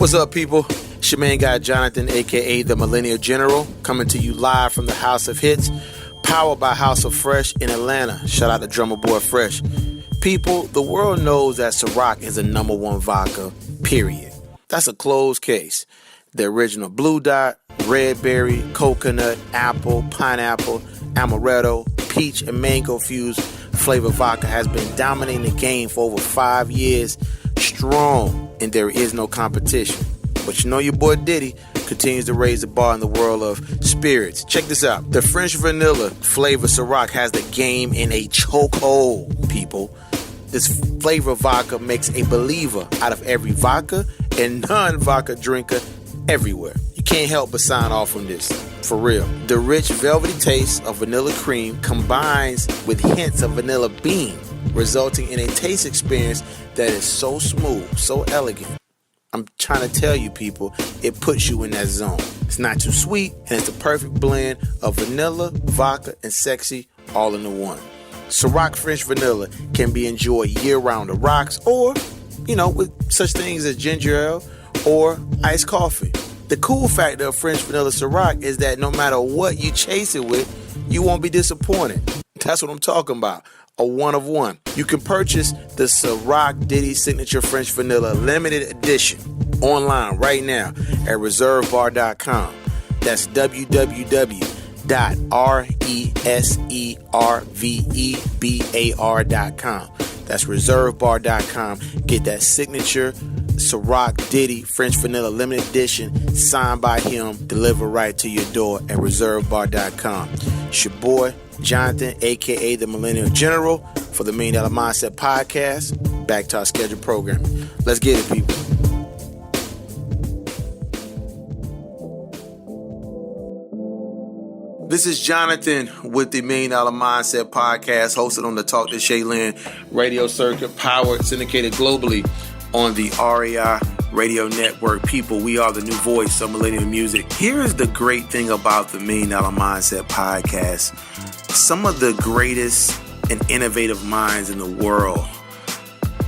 What's up, people? It's your main guy, Jonathan, a.k.a. the Millennial General, coming to you live from the House of Hits, powered by House of Fresh in Atlanta. Shout out to Drummer Boy Fresh. People, the world knows that Ciroc is a number one vodka, period. That's a closed case. The original Blue Dot, Red Berry, Coconut, Apple, Pineapple, Amaretto, Peach, and Mango fused flavor vodka has been dominating the game for over 5 years strong, and there is no competition. But you know your boy Diddy continues to raise the bar in the world of spirits. Check this out. The French vanilla flavor Ciroc has the game in a chokehold, people. This flavor vodka makes a believer out of every vodka and non-vodka drinker everywhere. You can't help but sign off on this. For real. The rich velvety taste of vanilla cream combines with hints of vanilla bean, resulting in a taste experience that is so smooth, so elegant. I'm trying to tell you, people, it puts you in that zone. It's not too sweet, and it's the perfect blend of vanilla, vodka, and sexy all into one. Ciroc French Vanilla can be enjoyed year-round on rocks or, with such things as ginger ale or iced coffee. The cool factor of French Vanilla Ciroc is that no matter what you chase it with, you won't be disappointed. That's what I'm talking about. A one of one. You can purchase the Ciroc Diddy Signature French Vanilla Limited Edition online right now at reservebar.com. That's www.reservebar.com. That's reservebar.com. Get that signature Ciroc Diddy French Vanilla Limited Edition signed by him, delivered right to your door at reservebar.com. It's your boy Jonathan, a.k.a. the Millennial General, for the $1 Million Mindset Podcast. Back to our scheduled programming. Let's get it, people. This is Jonathan with the $1 Million Mindset Podcast, hosted on the Talk to Shaylin radio circuit, powered, syndicated globally on the REI Radio Network. People, we are the new voice of millennial music. Here is the great thing about the $1 Million Mindset Podcast. Some of the greatest and innovative minds in the world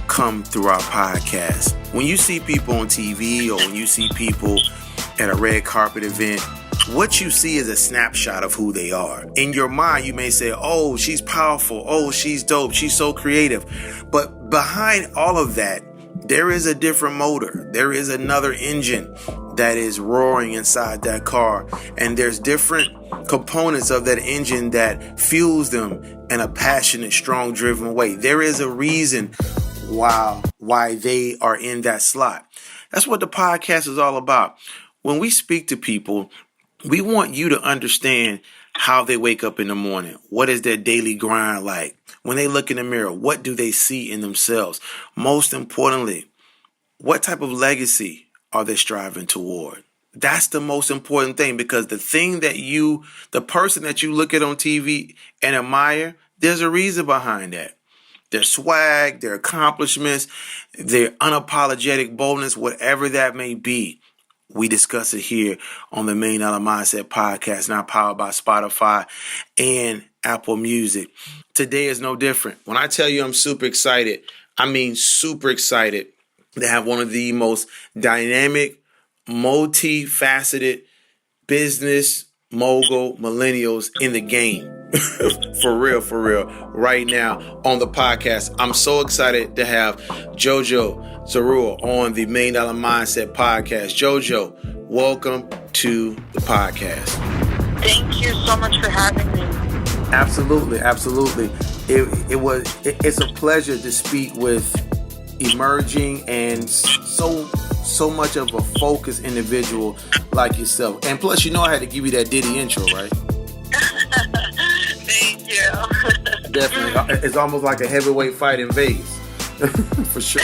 come through our podcast. When you see people on TV or when you see people at a red carpet event, what you see is a snapshot of who they are. In your mind, you may say, oh, she's powerful. Oh, she's dope. She's so creative. But behind all of that, there is a different motor. There is another engine that is roaring inside that car. And there's different components of that engine that fuels them in a passionate, strong, driven way. There is a reason why they are in that slot. That's what the podcast is all about. When we speak to people, we want you to understand how they wake up in the morning. What is their daily grind like? When they look in the mirror, what do they see in themselves? Most importantly, what type of legacy are they striving toward? That's the most important thing, because the person that you look at on TV and admire, there's a reason behind that. Their swag, their accomplishments, their unapologetic boldness, whatever that may be. We discuss it here on the $1 Million Mindset Podcast, now powered by Spotify and Apple Music. Today is no different. When I tell you I'm super excited, I mean super excited to have one of the most dynamic, multifaceted business mogul millennials in the game. For real, right now on the podcast. I'm so excited to have JOJO Zarur on the $1 Million Mindset Podcast. JOJO, welcome to the podcast. Thank you so much for having me. Absolutely. It's a pleasure to speak with emerging and so much of a focused individual like yourself. And plus, I had to give you that Diddy intro, right? Thank you. Definitely. It's almost like a heavyweight fight in Vegas. For sure.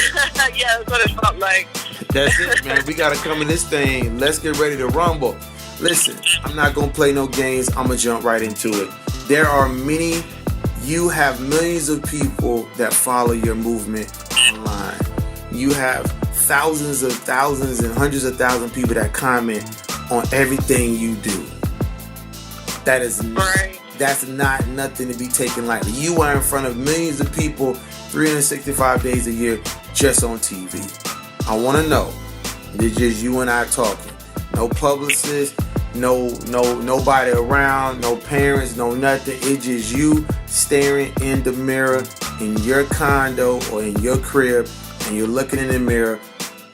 Yeah, that's what it felt like. That's it, man. We got to come in this thing. Let's get ready to rumble. Listen, I'm not going to play no games. I'm going to jump right into it. You have millions of people that follow your movement online. You have thousands and hundreds of thousands of people that comment on everything you do. That's not nothing to be taken lightly. You are in front of millions of people 365 days a year just on TV. I want to know, It's just you and I talking. No publicist, nobody around, no parents, no nothing. It's just you staring in the mirror in your condo or in your crib, and you're looking in the mirror,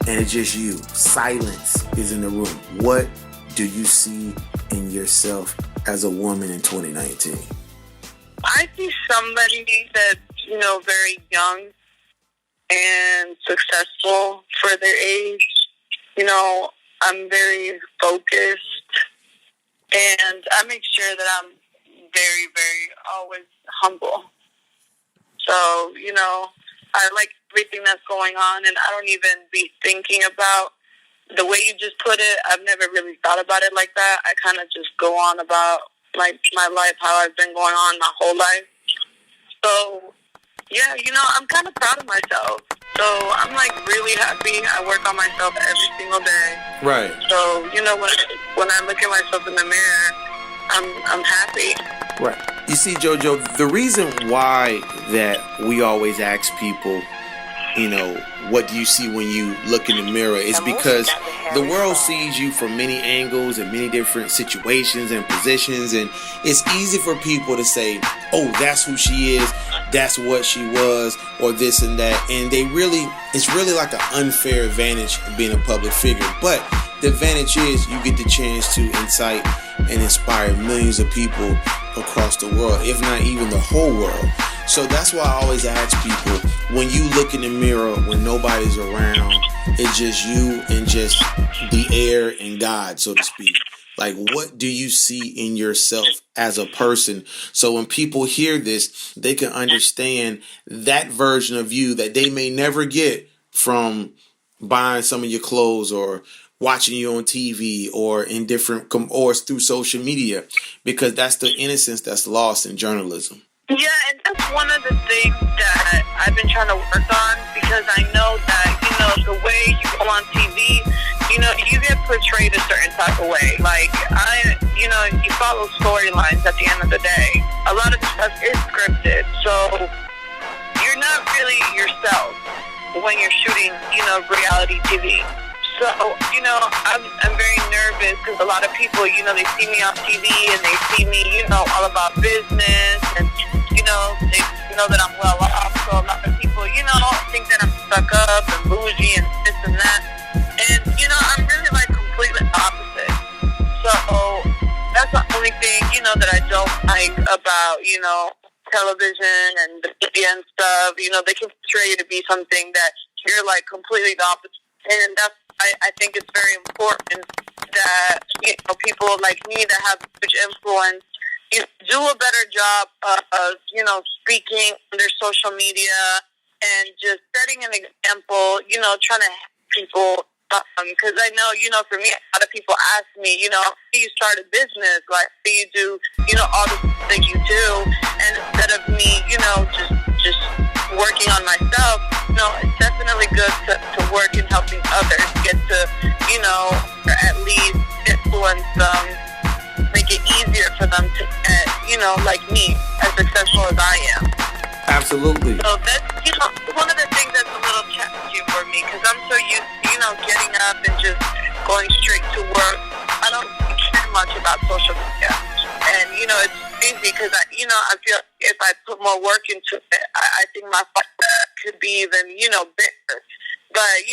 and it's just you. Silence is in the room. What do you see in yourself as a woman in 2019? I see somebody that's, very young and successful for their age. I'm very focused, and I make sure that I'm very, very always humble. So, I like everything that's going on, and I don't even be thinking about the way you just put it. I've never really thought about it like that. I kind of just go on about my life, how I've been going on my whole life. So, yeah, I'm kind of proud of myself. So I'm really happy. I work on myself every single day. Right. So, when I look at myself in the mirror, I'm happy. Right. You see, JoJo, the reason why that we always ask people, what do you see when you look in the mirror is because the world sees you from many angles and many different situations and positions, and it's easy for people to say, oh, that's who she is, that's what she was, or this and that, and it's really like an unfair advantage of being a public figure. But the advantage is you get the chance to incite and inspire millions of people across the world, if not even the whole world. So that's why I always ask people, when you look in the mirror, when nobody's around, it's just you and just the air and God, so to speak. Like, what do you see in yourself as a person? So when people hear this, they can understand that version of you that they may never get from buying some of your clothes or watching you on TV or in different or through social media, because that's the innocence that's lost in journalism. Yeah, and that's one of the things that I've been trying to work on, because I know that, the way you go on TV, you get portrayed a certain type of way. Like, you follow storylines at the end of the day. A lot of the stuff is scripted, so you're not really yourself when you're shooting, reality TV. So, I'm very nervous because a lot of people, they see me on TV and they see me, all about business, and, they know that I'm well off. So a lot of people, think that I'm stuck up and bougie and this and that. And, I'm really completely opposite. So that's the only thing, that I don't like about, television and the media and stuff. They can portray you to be something that you're completely the opposite. And that's, I think it's very important that, people like me that have huge influence, do a better job of, speaking on their social media and just setting an example, trying to help people. Because I know, for me, a lot of people ask me, how do you start a business? Like, how do you do, all the things that you do? And instead of me, just working on myself, it's definitely good to work in helping others get to, or at least influence them, make it easier for them to get, like me, as successful as I am. Absolutely. So that's, one of the things that's a little challenging for me, because I'm so used to, getting up and just going straight to work. I don't care much about social media. And, it's crazy because, I feel if I put more work into it, I think my could be even, bigger. But,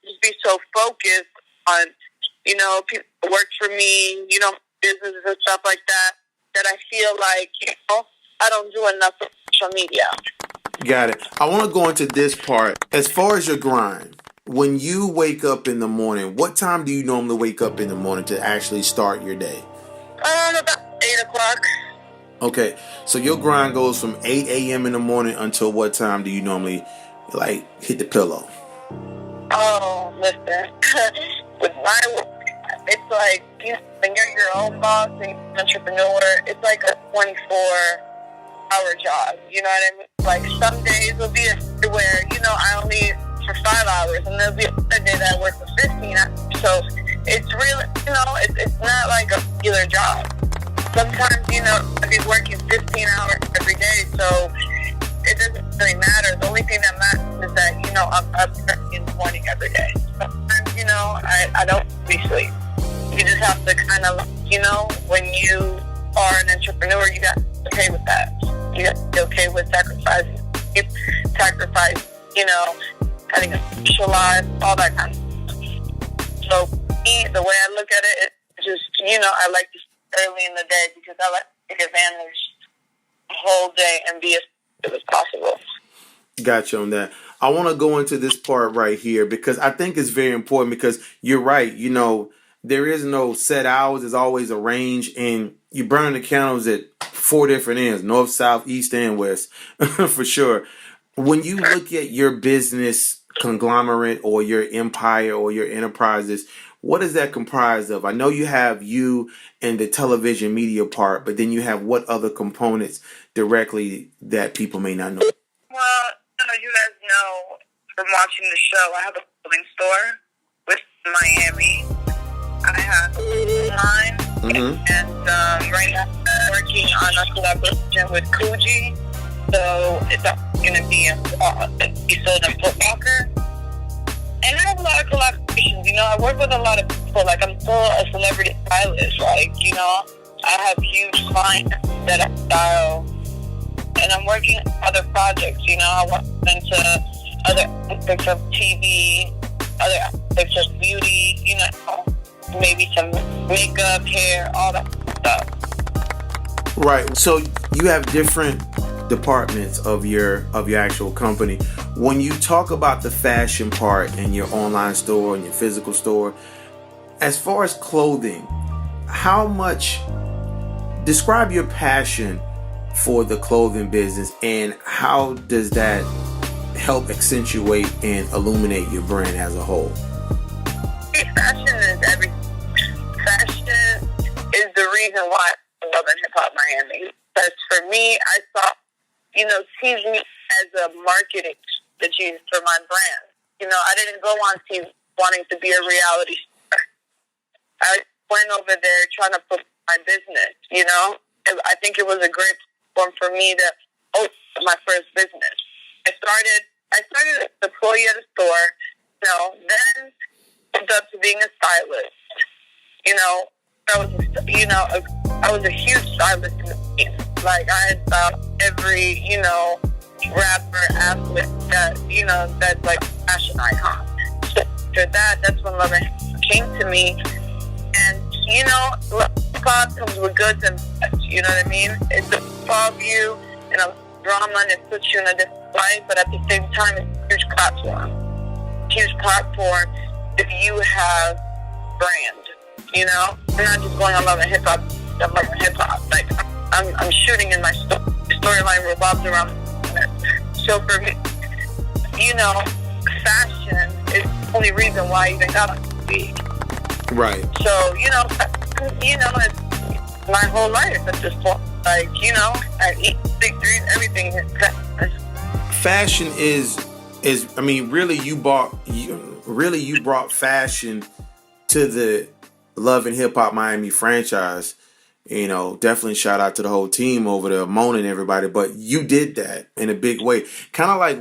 just be so focused on, people who work for me, businesses and stuff like that, that I feel like, I don't do enough for social media. Got it. I want to go into this part. As far as your grind, when you wake up in the morning, what time do you normally wake up in the morning to actually start your day? About 8 o'clock. Okay, so your grind goes from 8 a.m. in the morning until what time do you normally, hit the pillow? Oh, listen. With my work, it's like, when you're your own boss and you're an entrepreneur, it's like a 24-hour job. You know what I mean? Like, some days will be where, I only for 5 hours, and there'll be another day that I work for 15 hours. So it's really, it's not like a regular job. Sometimes, I'll be working 15 hours every day, so it doesn't really matter. The only thing that matters is that, I'm up in the morning every day. Sometimes, I don't be sleep. You just have to kind of, when you are an entrepreneur, you got to be okay with that. You got to be okay with sacrifice, having a social life, all that kind of stuff. So, me, the way I look at it, it's just, I like to start early in the day because I like to take advantage the whole day and be as good as possible. Gotcha on that. I want to go into this part right here because I think it's very important because you're right. There is no set hours. There's always a range, and you burn the candles at 4 different ends, north, south, east, and west, for sure. When you look at your business conglomerate or your empire or your enterprises, what is that comprised of? I know you have you and the television media part, but then you have what other components directly that people may not know? Well, you guys know from watching the show, I have a clothing store with Miami. I have a line, and right now I'm working on a collaboration with Coogee. So it's going to be sold in Foot Locker. And I have a lot of collaborations. I work with a lot of people. Like, I'm still a celebrity stylist. Like, I have huge clients that I style. And I'm working on other projects. I work into other aspects of TV, other aspects of beauty, maybe some makeup, hair, all that stuff. Right. So you have different departments of your actual company. When you talk about the fashion part in your online store and your physical store, as far as clothing, how much describe your passion for the clothing business and how does that help accentuate and illuminate your brand as a whole? Fashion is everything. Fashion is the reason why I love Hip Hop Miami. Because for me, I saw, TV as a marketing strategy for my brand. I didn't go on TV wanting to be a reality star. I went over there trying to put my business, I think it was a great platform for me to open my first business. I started as an employee at a store, then moved up to being a stylist. I was a huge stylist in the scene. Like, I had styled every, rapper, athlete that's like a fashion icon. So after that, that's when Love and Hip Hop came to me. And, hip-hop comes with goods and bads, you know what I mean? It involves you in a drama and it puts you in a different light, but at the same time, it's a huge platform. Huge platform if you have brand. I'm not just going on Love and Hip Hop. I'm Love and Hip Hop. Like, I'm shooting in my storyline revolves around it. So for me, fashion is the only reason why I even got on TV. Right. So, it's my whole life at this point. Like, I eat big dreams, everything is fashion is really you brought fashion to the Love and Hip Hop Miami franchise. Definitely shout out to the whole team over there, Mona and everybody. But you did that in a big way, kind of like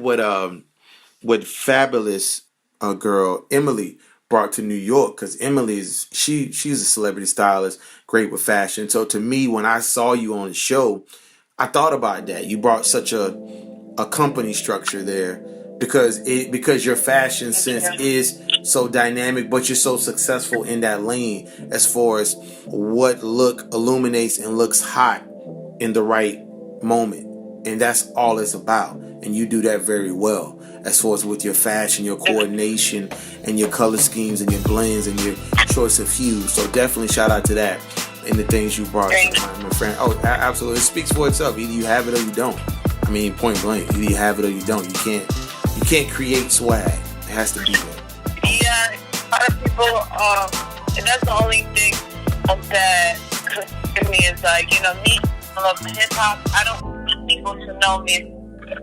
what fabulous girl Emily brought to New York, because Emily's she's a celebrity stylist, great with fashion. So to me, when I saw you on the show, I thought about that. You brought such a company structure there because your fashion sense is so dynamic, but you're so successful in that lane as far as what look illuminates and looks hot in the right moment. And that's all it's about. And you do that very well as far as with your fashion, your coordination, and your color schemes and your blends and your choice of hues. So definitely shout out to that and the things you brought to my friend. Oh, absolutely. It speaks for itself. Either you have it or you don't. Point blank. Either you have it or you don't. You can't create swag. It has to be there. Yeah, a lot of people, and that's the only thing that concerns me is like, me, I love hip hop. I don't want people to know me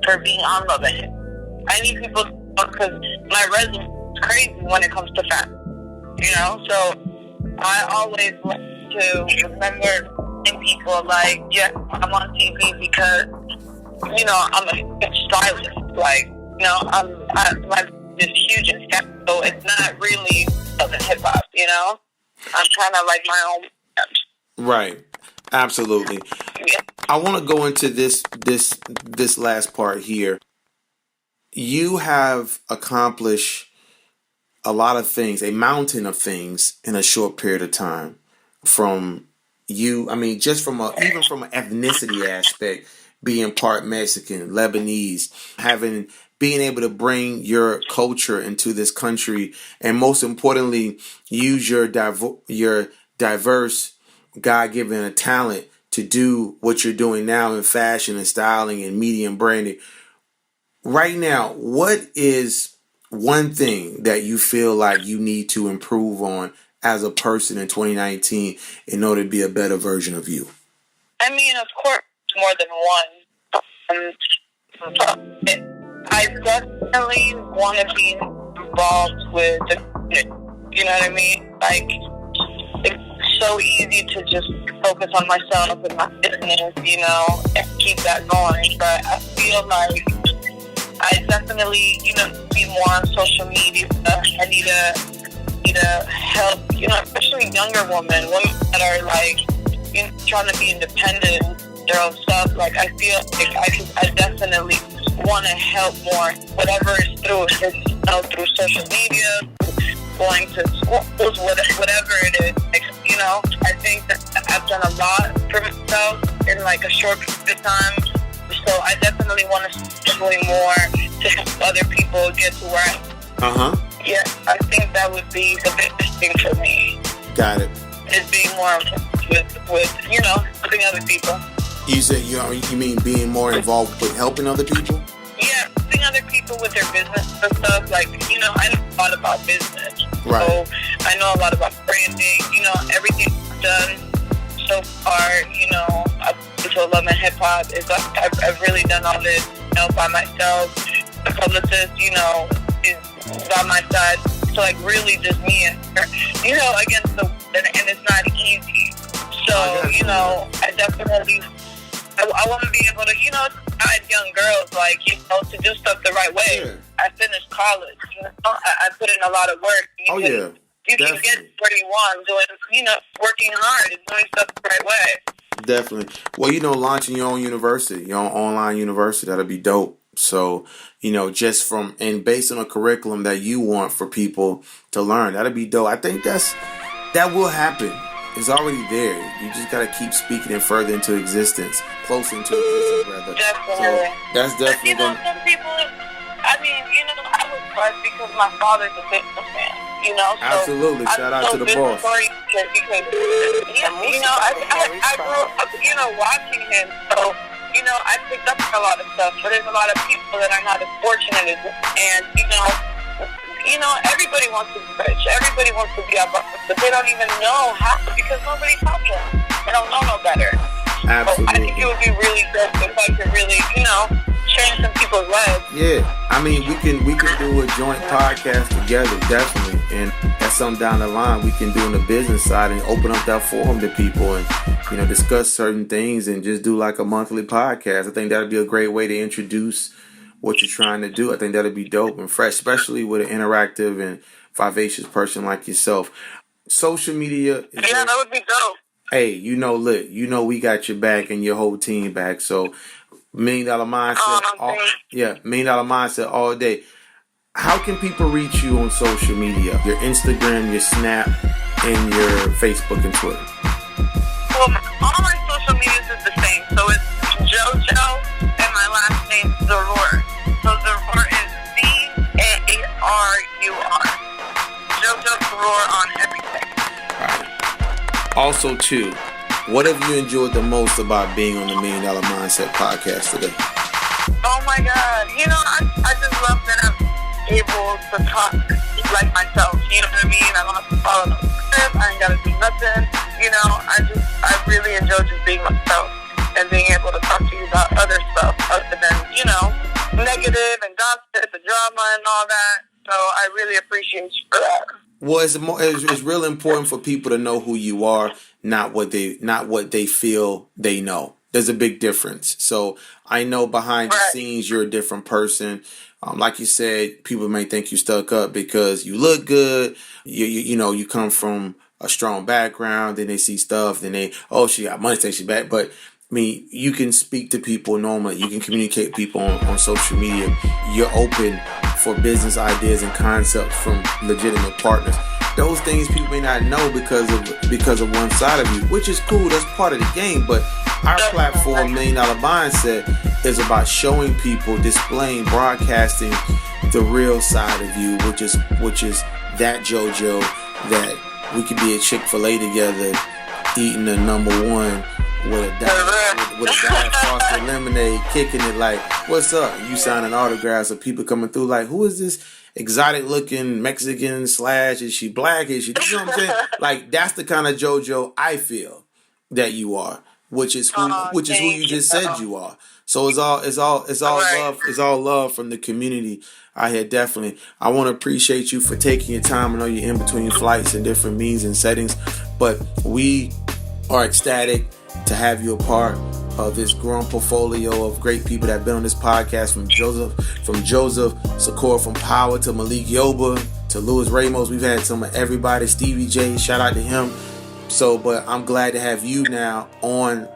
for being on Love and Hip Hop. I need people to know because my resume is crazy when it comes to fashion. So I always like to remember people like, yeah, I'm on TV because, I'm a stylist. Like, I'm this huge and So it's not really hip hop, you know? I'm kind of like my own band. Right. Absolutely. Yeah. I want to go into this last part here. You have accomplished a lot of things, a mountain of things in a short period of time. From you, I mean, just even from an ethnicity aspect, being part Mexican, Lebanese, being able to bring your culture into this country, and most importantly, use your diverse God-given talent to do what you're doing now in fashion and styling and media and branding. Right now, what is one thing that you feel like you need to improve on as a person in 2019 in order to be a better version of you? I mean, of course, more than one. I definitely want to be involved with the community. You know what I mean? Like, it's so easy to just focus on myself and my business, you know, and keep that going. But I feel like I definitely, you know, be more on social media. I need to help, you know, especially younger women that are like, you know, trying to be independent, their own stuff. Like, I feel like I definitely want to help more, whatever is through social media, going to schools, whatever it is. Like, you know, I think that I've done a lot for myself in like a short period of time. So I definitely want to start doing more to help other people get to where I'm. Yeah, I think that would be the biggest thing for me. Got it. Is being more with you know, helping other people. You said you mean being more involved with helping other people? Yeah, helping other people with their business and stuff. Like, you know, I know a lot about business. Right. So I know a lot about branding. You know, everything I've done so far, you know, up to Love and Hip Hop is I've really done all this, you know, by myself. The publicist, you know, is by my side. So like really just me and her, you know, against the and it's not easy. So, you know, I definitely I want to be able to, you know, guide young girls, like, you know, to do stuff the right way. Yeah. I finished college, you know, I put in a lot of work. You can get where you want, doing, you know, working hard and doing stuff the right way. Definitely. Well, you know, launching your own university, your own online university, that'll be dope. So, you know, just based on a curriculum that you want for people to learn, that'll be dope. I think that will happen. It's already there. You just gotta keep speaking it further into existence, close into existence, rather. Definitely. So that's definitely. You know, some people. I mean, you know, I was blessed because my father's a businessman. You know, so absolutely. Shout out to the boss. Because you know, I grew up, you know, watching him. So, you know, I picked up a lot of stuff. But there's a lot of people that are not as fortunate as me. And you know, everybody wants to be rich. Everybody wants to be up, but they don't even know how because nobody taught them. They don't know no better. Absolutely. So I think it would be really good if I could really, you know, change some people's lives. Yeah, I mean, we can do a joint podcast together, definitely. And that's something down the line we can do on the business side and open up that forum to people and, you know, discuss certain things and just do like a monthly podcast. I think that would be a great way to introduce what you're trying to do. I think that'd be dope and fresh, especially with an interactive and vivacious person like yourself. Social media. That would be dope. Hey, you know, look, you know, we got your back and your whole team back. So, $1 Million Mindset. $1 Million Mindset all day. How can people reach you on social media? Your Instagram, your Snap, and your Facebook and Twitter. Well, all my social medias is the same. So it's JOJO and my last name Zarur. So Zarur is Zarur. JOJO Zarur on everything. All right. Also, too, what have you enjoyed the most about being on the $1 Million Mindset podcast today? Oh my God. You know, I just love that I'm able to talk like myself. You know what I mean? I don't have to follow no script. I ain't got to do nothing. You know, I really enjoy just being myself and being able to talk to you about other stuff other than, you know, negative and gossip and drama and all that. So I really appreciate you for that. Well, it's really important for people to know who you are, not what they feel they know. there's a big difference. So I know behind the scenes you're a different person. Like you said, people may think you stuck up because you look good. You come from a strong background. Then they see stuff. Then she got money, say she's back. But I mean, you can speak to people normally. You can communicate with people on social media. You're open for business ideas and concepts from legitimate partners. Those things people may not know because of one side of you, which is cool. That's part of the game. But our platform, $1 Million Mindset, is about showing people, displaying, broadcasting the real side of you, which is that JoJo, that we could be at Chick-fil-A together, eating the number one with a Diet Frosted lemonade, kicking it like, what's up? You signing autographs of people coming through like, who is this exotic looking Mexican / is she black? Is she, you know what I'm saying? Like, that's the kind of JoJo I feel that you are, which is who you just said you are. So it's all love from the community. I want to appreciate you for taking your time. I know you're in between flights and different means and settings, but we are ecstatic to have you a part of this growing portfolio of great people that have been on this podcast, from Joseph Sakura from Power to Malik Yoba to Louis Ramos. We've had some of everybody. Stevie J, shout out to him. So, but I'm glad to have you now on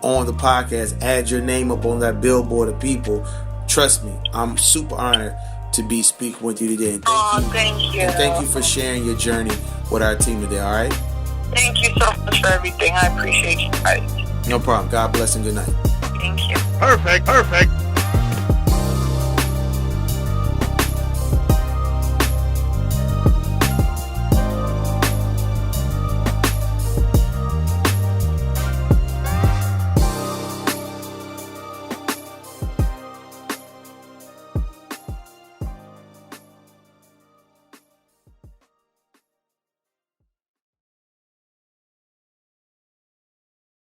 the podcast. Add your name up on that billboard of people. Trust me, I'm super honored to be speaking with you today. And thank you. And thank you for sharing your journey with our team today, all right? Thank you so much for everything. I appreciate you guys. No problem. God bless and good night. Thank you. Perfect.